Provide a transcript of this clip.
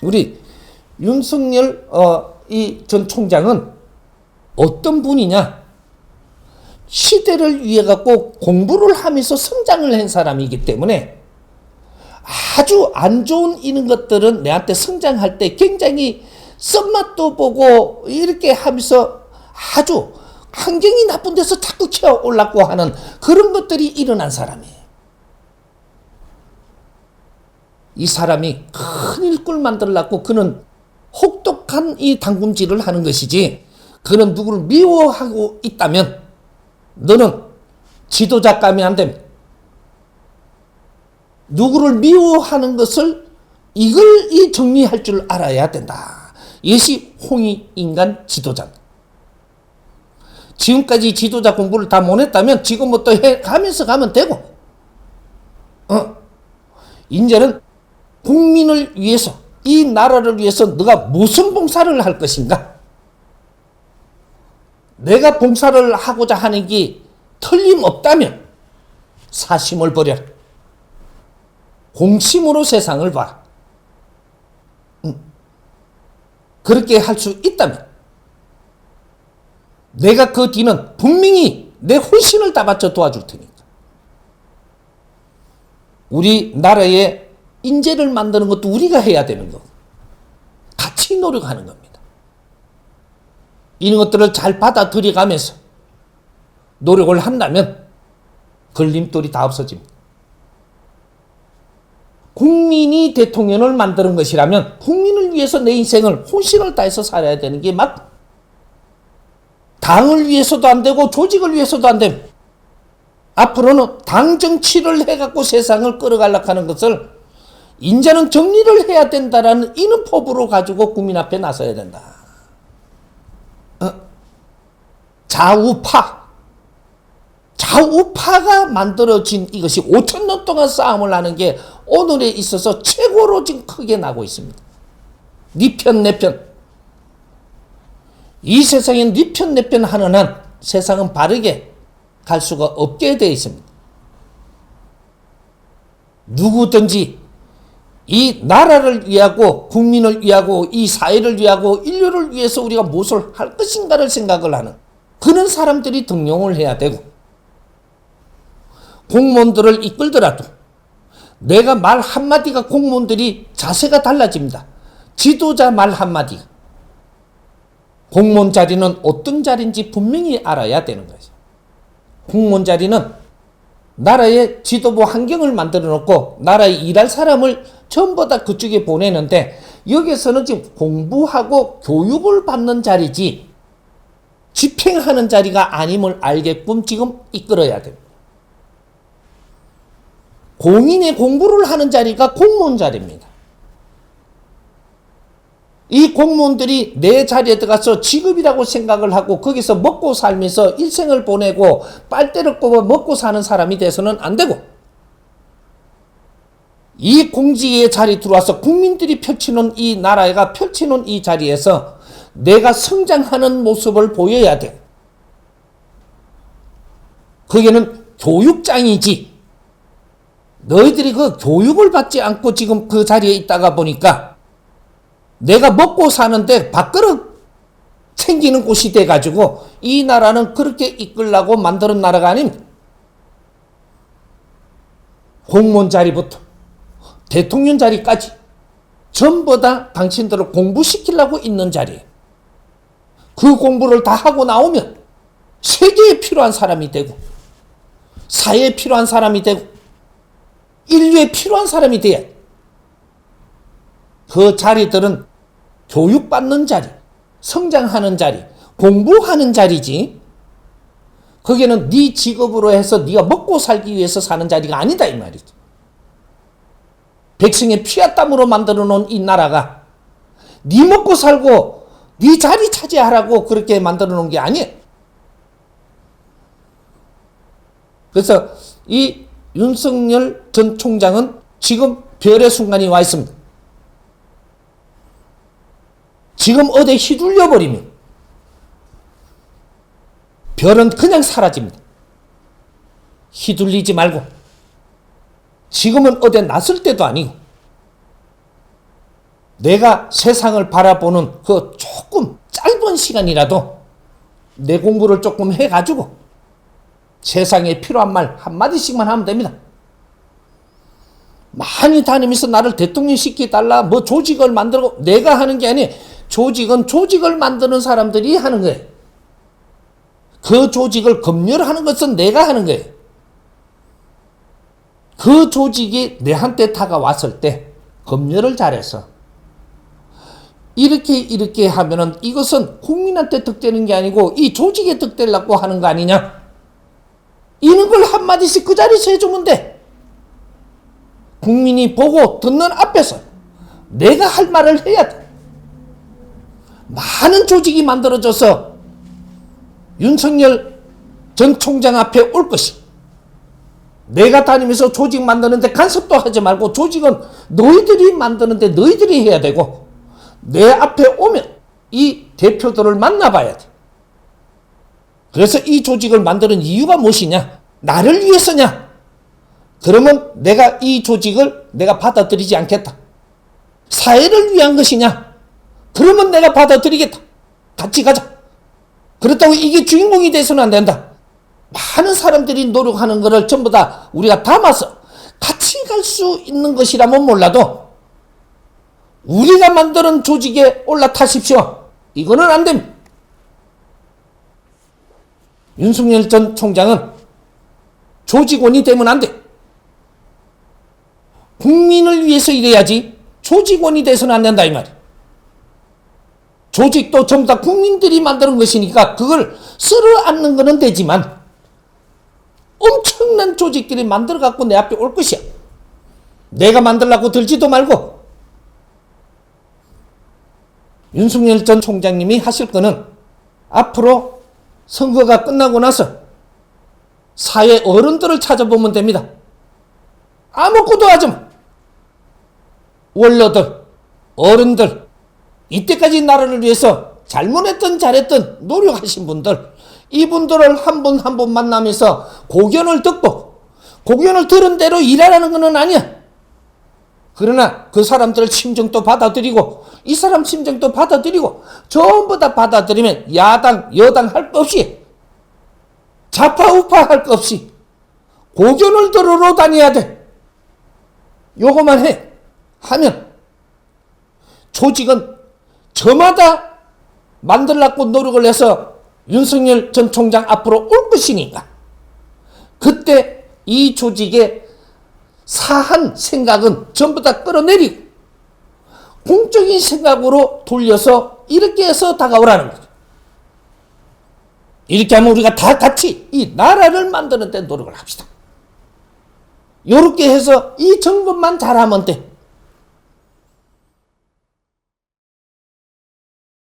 우리 윤석열 이 전 총장은 어떤 분이냐? 시대를 위해 갖고 공부를 하면서 성장을 한 사람이기 때문에 아주 안 좋은 이런 것들은 내한테 성장할 때 굉장히 썸맛도 보고 이렇게 하면서 아주 환경이 나쁜 데서 자꾸 키워 올랐고 하는 그런 것들이 일어난 사람이에요. 이 사람이 큰 일꾼을 만들려고 그는 혹독한 이 당금질을 하는 것이지, 그는 누구를 미워하고 있다면 너는 지도자감이 안 됩니다. 누구를 미워하는 것을 이걸 이 정리할 줄 알아야 된다. 이것이 홍익인간 지도자. 지금까지 지도자 공부를 다 못했다면 지금부터 해가면서 가면 되고, 이제는 국민을 위해서, 이 나라를 위해서 너가 무슨 봉사를 할 것인가? 내가 봉사를 하고자 하는 게 틀림없다면 사심을 버려라. 공심으로 세상을 봐라. 그렇게 할 수 있다면 내가 그 뒤는 분명히 내 혼신을 다 바쳐 도와줄 테니까. 우리 나라의 인재를 만드는 것도 우리가 해야 되는 거고, 같이 노력하는 겁니다. 이런 것들을 잘 받아들여가면서 노력을 한다면 걸림돌이 다 없어집니다. 국민이 대통령을 만드는 것이라면 국민을 위해서 내 인생을 혼신을 다해서 살아야 되는 게 맞고, 당을 위해서도 안 되고 조직을 위해서도 안 됩니다. 앞으로는 당 정치를 해갖고 세상을 끌어가려고 하는 것을 이제는 정리를 해야 된다라는 이런 포부로 가지고 국민 앞에 나서야 된다. 좌우파가 만들어진 이것이 5,000년 동안 싸움을 하는 게 오늘에 있어서 최고로 지금 크게 나고 있습니다. 네 편, 내 편. 이 세상엔 네 편, 내 편 하는 한 세상은 바르게 갈 수가 없게 되어 있습니다. 누구든지 이 나라를 위하고 국민을 위하고 이 사회를 위하고 인류를 위해서 우리가 무엇을 할 것인가를 생각을 하는 그런 사람들이 등용을 해야 되고, 공무원들을 이끌더라도 내가 말 한마디가 공무원들이 자세가 달라집니다. 지도자 말 한마디. 공무원 자리는 어떤 자리인지 분명히 알아야 되는 거죠. 공무원 자리는 나라의 지도부 환경을 만들어 놓고 나라에 일할 사람을 전부 다 그쪽에 보내는데, 여기서는 지금 공부하고 교육을 받는 자리지 집행하는 자리가 아님을 알게끔 지금 이끌어야 됩니다. 공인의 공부를 하는 자리가 공무원 자리입니다. 이 공무원들이 내 자리에 들어가서 직업이라고 생각을 하고 거기서 먹고 살면서 일생을 보내고 빨대를 꼽아 먹고 사는 사람이 돼서는 안 되고, 이 공직의 자리 들어와서 국민들이 펼치는 이 나라가 펼치는 이 자리에서 내가 성장하는 모습을 보여야 돼. 그게는 교육장이지, 너희들이 그 교육을 받지 않고 지금 그 자리에 있다가 보니까 내가 먹고 사는데 밥그릇 챙기는 곳이 돼가지고 이 나라는 그렇게 이끌라고 만드는 나라가 아닙니다. 공무원 자리부터 대통령 자리까지 전부 다 당신들을 공부시키려고 있는 자리예요. 그 공부를 다 하고 나오면 세계에 필요한 사람이 되고 사회에 필요한 사람이 되고 인류에 필요한 사람이 돼야 그 자리들은 교육받는 자리, 성장하는 자리, 공부하는 자리지, 거기는 네 직업으로 해서 네가 먹고 살기 위해서 사는 자리가 아니다 이 말이죠. 백성의 피와 땀으로 만들어 놓은 이 나라가 네 먹고 살고 네 자리 차지하라고 그렇게 만들어 놓은 게 아니에요. 그래서 이 윤석열 전 총장은 지금 별의 순간이 와 있습니다. 지금 어디 휘둘려 버리면 별은 그냥 사라집니다. 휘둘리지 말고, 지금은 어디 나설 때도 아니고 내가 세상을 바라보는 그 조금 짧은 시간이라도 내 공부를 조금 해가지고 세상에 필요한 말 한마디씩만 하면 됩니다. 많이 다니면서 나를 대통령 시켜달라, 뭐 조직을 만들고, 내가 하는 게 아니에요. 조직은 조직을 만드는 사람들이 하는 거예요. 그 조직을 검열하는 것은 내가 하는 거예요. 그 조직이 내한테 다가왔을 때 검열을 잘해서 이렇게 하면은 이것은 국민한테 득되는 게 아니고 이 조직에 득되려고 하는 거 아니냐? 이런 걸 한마디씩 그 자리에서 해주면 돼. 국민이 보고 듣는 앞에서 내가 할 말을 해야 돼. 많은 조직이 만들어져서 윤석열 전 총장 앞에 올 것이, 내가 다니면서 조직 만드는데 간섭도 하지 말고 조직은 너희들이 만드는데 너희들이 해야 되고, 내 앞에 오면 이 대표들을 만나봐야 돼. 그래서 이 조직을 만드는 이유가 무엇이냐? 나를 위해서냐? 그러면 내가 이 조직을 내가 받아들이지 않겠다. 사회를 위한 것이냐? 그러면 내가 받아들이겠다. 같이 가자. 그렇다고 이게 주인공이 돼서는 안 된다. 많은 사람들이 노력하는 것을 전부 다 우리가 담아서 같이 갈 수 있는 것이라면 몰라도 우리가 만드는 조직에 올라타십시오. 이거는 안 됩니다. 윤석열 전 총장은 조직원이 되면 안 돼. 국민을 위해서 일해야지 조직원이 돼서는 안 된다 이 말이야. 조직도 전부 다 국민들이 만드는 것이니까 그걸 쓸어 앉는 거는 되지만 엄청난 조직들이 만들어 갖고 내 앞에 올 것이야. 내가 만들라고 들지도 말고. 윤석열 전 총장님이 하실 거는 앞으로 선거가 끝나고 나서 사회 어른들을 찾아보면 됩니다. 아무것도 하지 마. 원로들, 어른들, 이때까지 나라를 위해서 잘못했든 잘했든 노력하신 분들, 이분들을 한 분 한 분 만나면서 고견을 듣고, 고견을 들은 대로 일하라는 것은 아니야. 그러나 그 사람들 심정도 받아들이고 이 사람 심정도 받아들이고 전부 다 받아들이면 야당 여당 할 거 없이, 좌파 우파 할 거 없이 고견을 들으러 다녀야 돼. 요거만 하면 조직은 저마다 만들려고 노력을 해서 윤석열 전 총장 앞으로 올 것이니까 그때 이 조직의 사한 생각은 전부 다 끌어내리고 공적인 생각으로 돌려서 이렇게 해서 다가오라는 거죠. 이렇게 하면 우리가 다 같이 이 나라를 만드는 데 노력을 합시다. 이렇게 해서 이 점검만 잘하면 돼.